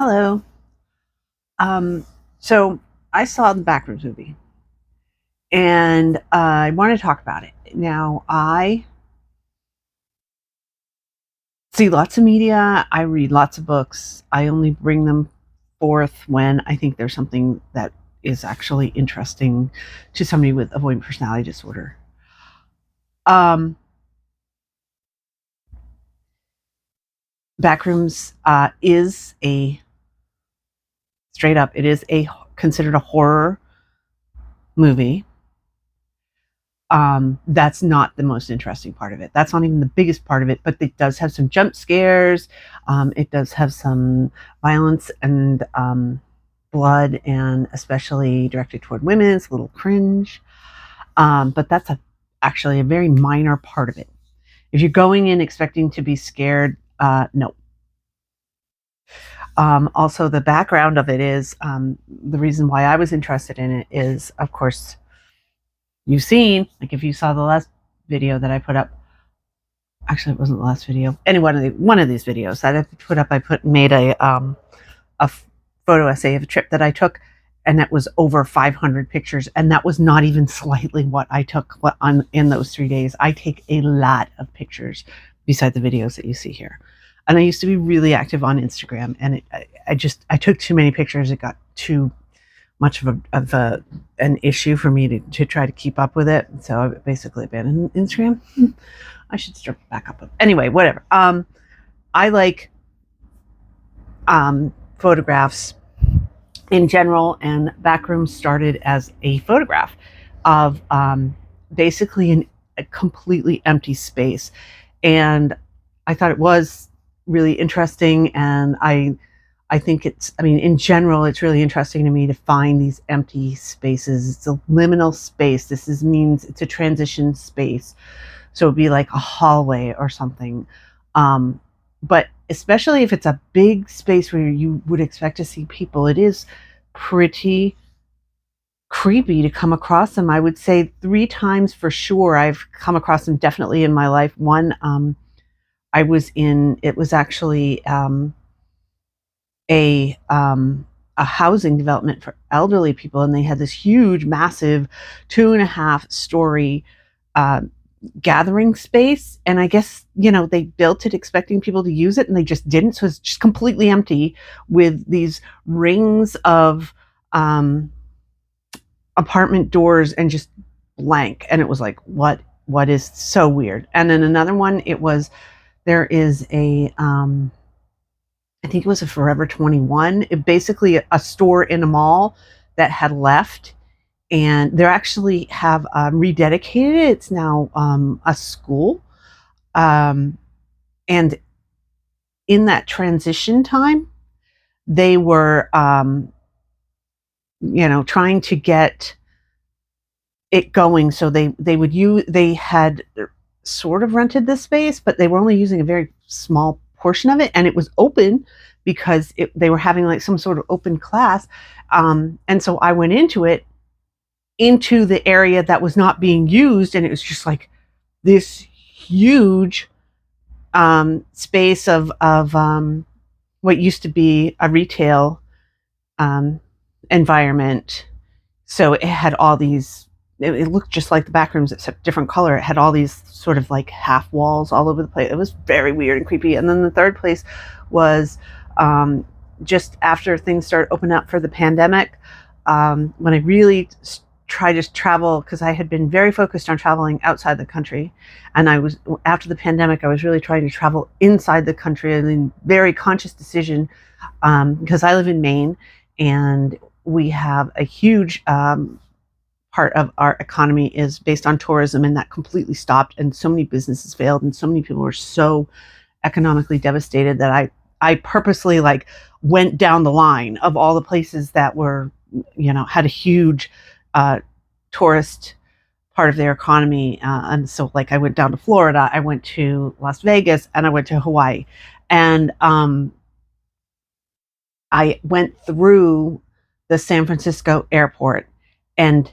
Hello. Um, so I saw the Backrooms movie, and I want to talk about it. Now, I see lots of media. I read lots of books. I only bring them forth when I think there's something that is actually interesting to somebody with avoidant personality disorder. Um, Backrooms is a straight up. It is a considered a horror movie. That's not the most interesting part of it. That's not even the biggest part of it, but it does have some jump scares. It does have some violence and blood, and especially directed toward women. It's a little cringe, but that's actually a very minor part of it. If you're going in expecting to be scared, no. Also, the background of it is the reason why I was interested in it is, of course, you've seen, like if you saw the last video that I put up, actually it wasn't the last video, any one of these videos that I put up, made a photo essay of a trip that I took, and that was over 500 pictures, and that was not even slightly what I took in those 3 days. I take a lot of pictures beside the videos that you see here. And I used to be really active on Instagram, and I took too many pictures. It got too much of an issue for me to try to keep up with it. So I basically abandoned Instagram. I should start back up. Anyway, whatever. I like photographs in general, and Backrooms started as a photograph of basically a completely empty space. And I thought it was really interesting, and I think in general, it's really interesting to me to find these empty spaces. It's a liminal space. Means it's a transition space. So it'd be like a hallway or something. But especially if it's a big space where you would expect to see people, it is pretty creepy to come across them. I would say 3 times for sure I've come across them definitely in my life. One, it was actually a housing development for elderly people, and they had this huge, massive 2.5-story gathering space, and I guess they built it expecting people to use it, and they just didn't. So it's just completely empty with these rings of apartment doors and just blank. And it was like, what is so weird. And then another one, there is a I think it was a Forever 21. Basically a store in a mall that had left, and they actually have rededicated it. It's now a school. And in that transition time, they were, trying to get it going. So they had sort of rented this space, but they were only using a very small portion of it, and it was open because they were having like some sort of open class. And so I went into the area that was not being used, and it was just like this huge space of what used to be a retail environment. So it had all these, it looked just like the Backrooms except different color. It had all these sort of like half walls all over the place. It was very weird and creepy. And then the third place was just after things started opening up for the pandemic, when I really tried to travel, because I had been very focused on traveling outside the country, and after the pandemic I was really trying to travel inside the country. And then very conscious decision, because I live in Maine, and we have a huge part of our economy is based on tourism, and that completely stopped, and so many businesses failed, and so many people were so economically devastated that I purposely like went down the line of all the places that were, had a huge tourist part of their economy. And so like I went down to Florida, I went to Las Vegas, and I went to Hawaii. And I went through the San Francisco airport, and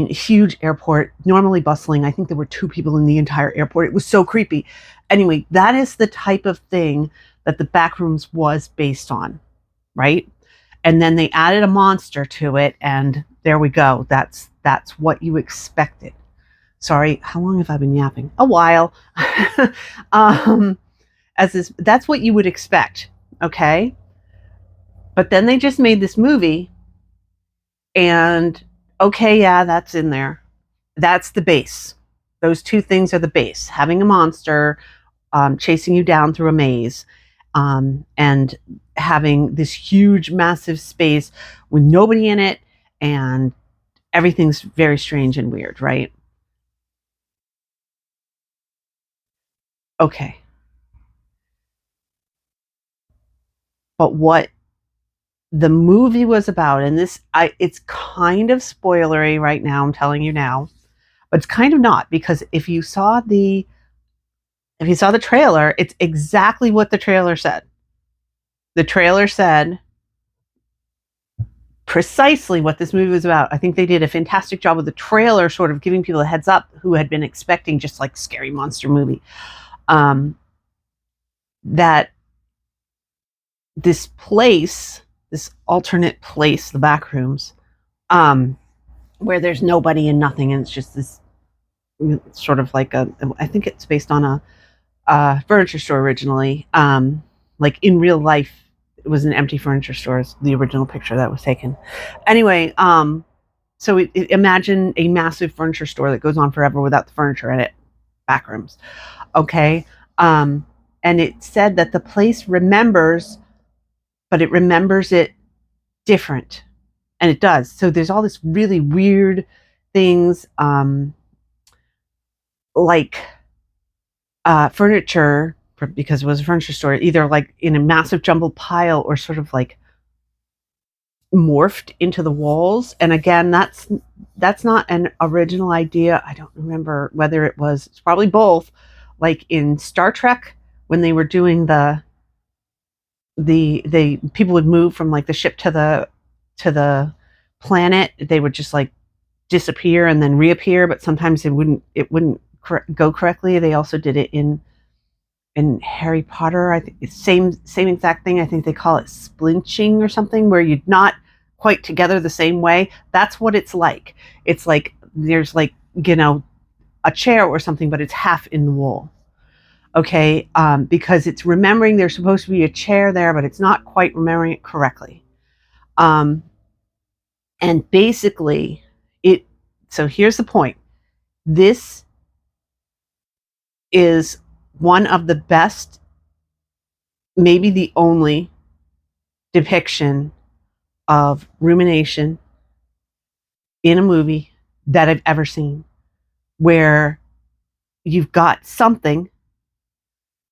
huge airport, normally bustling. I think there were 2 people in the entire airport. It was so creepy. Anyway, that is the type of thing that the Backrooms was based on. right? And then they added a monster to it, and there we go. That's what you expected. Sorry, how long have I been yapping? A while. um, that's what you would expect, okay? But then they just made this movie, and okay, yeah, that's in there. That's the base. Those two things are the base. Having a monster chasing you down through a maze, and having this huge, massive space with nobody in it, and everything's very strange and weird, right? Okay. But what the movie was about, and it's kind of spoilery right now, I'm telling you now, but it's kind of not, because if you saw the trailer, it's exactly what the trailer said. The trailer said precisely what this movie was about. I think they did a fantastic job with the trailer, sort of giving people a heads up who had been expecting just like scary monster movie. That this place, this alternate place, the Backrooms, where there's nobody and nothing, and it's just this sort of like I think it's based on a furniture store originally. Like in real life, it was an empty furniture store. Is the original picture that was taken. Anyway, so imagine a massive furniture store that goes on forever without the furniture in it. Backrooms, okay. And it said that the place remembers, but it remembers it different, and it does. So there's all this really weird things, like furniture, because it was a furniture store, either like in a massive jumbled pile or sort of like morphed into the walls. And again, that's not an original idea. I don't remember whether it's probably both. Like in Star Trek, when they were doing the people would move from like the ship to the planet, they would just like disappear and then reappear, but sometimes it wouldn't go correctly. They also did it in Harry Potter. I think it's same exact thing. I think they call it splinching or something, where you're not quite together the same way. That's what it's like. It's like there's like, a chair or something, but it's half in the wall. Okay, because it's remembering there's supposed to be a chair there, but it's not quite remembering it correctly. And basically, it. So here's the point. This is one of the best, maybe the only depiction of rumination in a movie that I've ever seen, where you've got something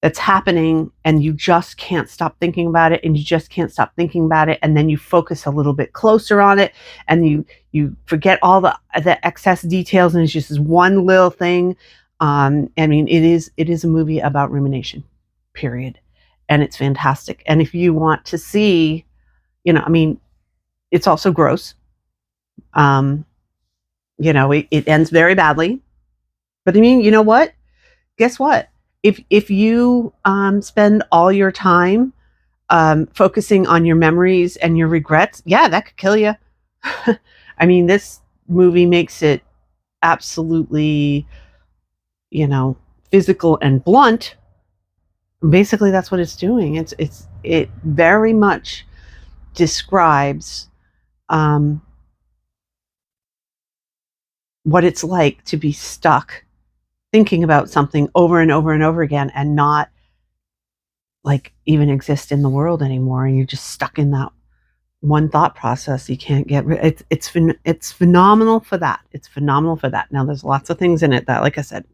that's happening and you just can't stop thinking about it, and you just can't stop thinking about it, and then you focus a little bit closer on it, and you forget all the excess details, and it's just this one little thing. I mean, it is a movie about rumination, period, and it's fantastic. And if you want to see, I mean, it's also gross. It ends very badly, but I mean, you know what? Guess what? If you spend all your time focusing on your memories and your regrets, yeah, that could kill you. I mean, this movie makes it absolutely, physical and blunt. Basically, that's what it's doing. It very much describes what it's like to be stuck thinking about something over and over and over again, and not like even exist in the world anymore, and you're just stuck in that one thought process. You can't get rid. It's phenomenal for that. It's phenomenal for that. Now there's lots of things in it that, like I said,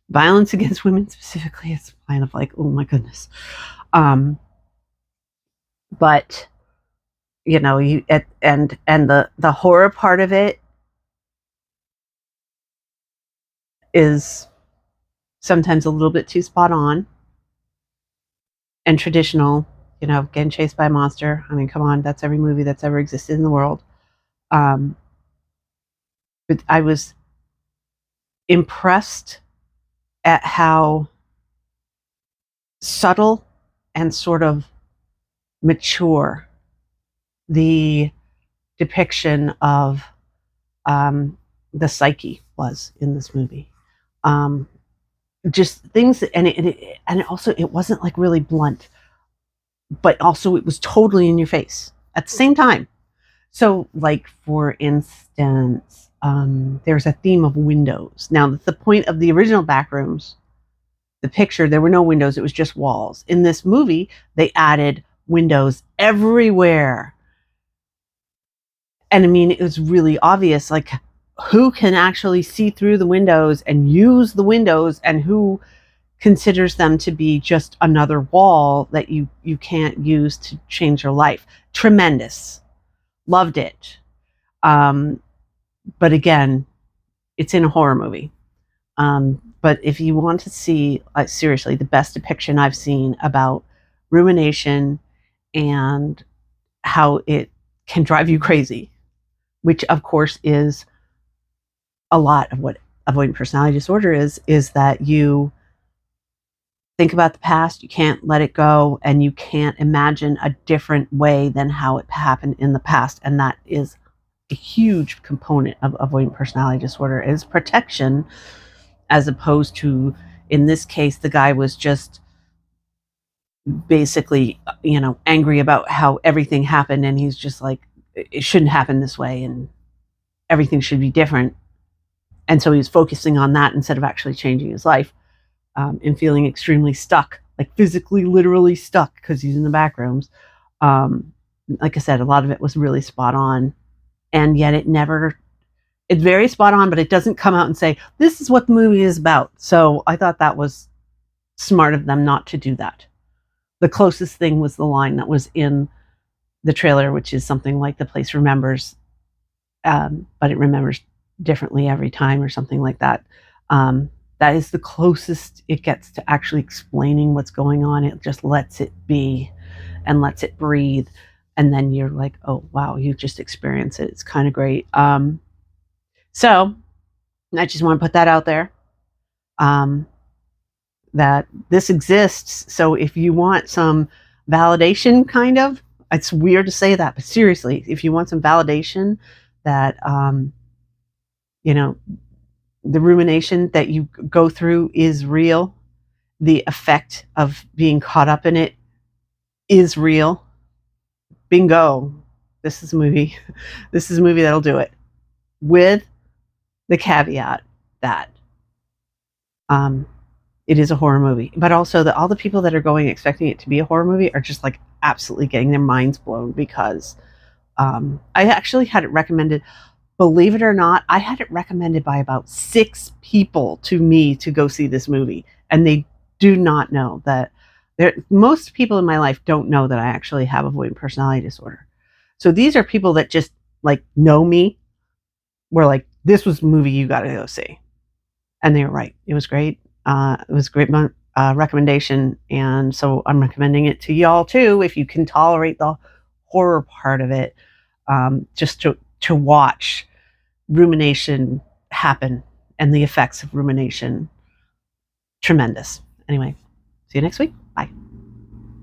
violence against women specifically, it's kind of like, oh my goodness. But and the horror part of it is sometimes a little bit too spot on and traditional. Getting chased by a monster. I mean, come on, that's every movie that's ever existed in the world. But I was impressed at how subtle and sort of mature the depiction of the psyche was in this movie. Just things, and it also, it wasn't like really blunt, but also it was totally in your face at the same time. So, like, for instance, there's a theme of windows. Now, the point of the original Backrooms, the picture, there were no windows, it was just walls. In this movie, they added windows everywhere. And I mean, it was really obvious, like, who can actually see through the windows and use the windows, and who considers them to be just another wall that you can't use to change your life. Tremendous. Loved it. But again, it's in a horror movie. But if you want to see, seriously, the best depiction I've seen about rumination and how it can drive you crazy, which of course is a lot of what avoidant personality disorder is that you think about the past, you can't let it go, and you can't imagine a different way than how it happened in the past. And that is a huge component of avoidant personality disorder, is protection, as opposed to, in this case, the guy was just basically, angry about how everything happened, and he's just like, it shouldn't happen this way, and everything should be different. And so he was focusing on that instead of actually changing his life, and feeling extremely stuck, like physically, literally stuck, because he's in the back rooms. Like I said, a lot of it was really spot on, and yet it's very spot on, but it doesn't come out and say, this is what the movie is about. So I thought that was smart of them not to do that. The closest thing was the line that was in the trailer, which is something like, the place remembers, but it remembers differently every time, or something like that. That is the closest it gets to actually explaining what's going on. It just lets it be and lets it breathe. And then you're like, oh, wow, you just experience it. It's kind of great. So I just want to put that out there, that this exists. So if you want some validation, kind of, it's weird to say that, but seriously, if you want some validation that, the rumination that you go through is real, the effect of being caught up in it is real, bingo, this is a movie. This is a movie that'll do it, with the caveat that it is a horror movie, but also that all the people that are going expecting it to be a horror movie are just like absolutely getting their minds blown, because I actually had it recommended, believe it or not, I had it recommended by about 6 people to me to go see this movie, and they do not know that. Most people in my life don't know that I actually have avoidant personality disorder. So these are people that just like know me, were like, this was a movie you got to go see. And they were right. It was great. It was a great recommendation. And so I'm recommending it to y'all too, if you can tolerate the horror part of it, just to watch rumination happen, and the effects of rumination. Tremendous. Anyway, see you next week.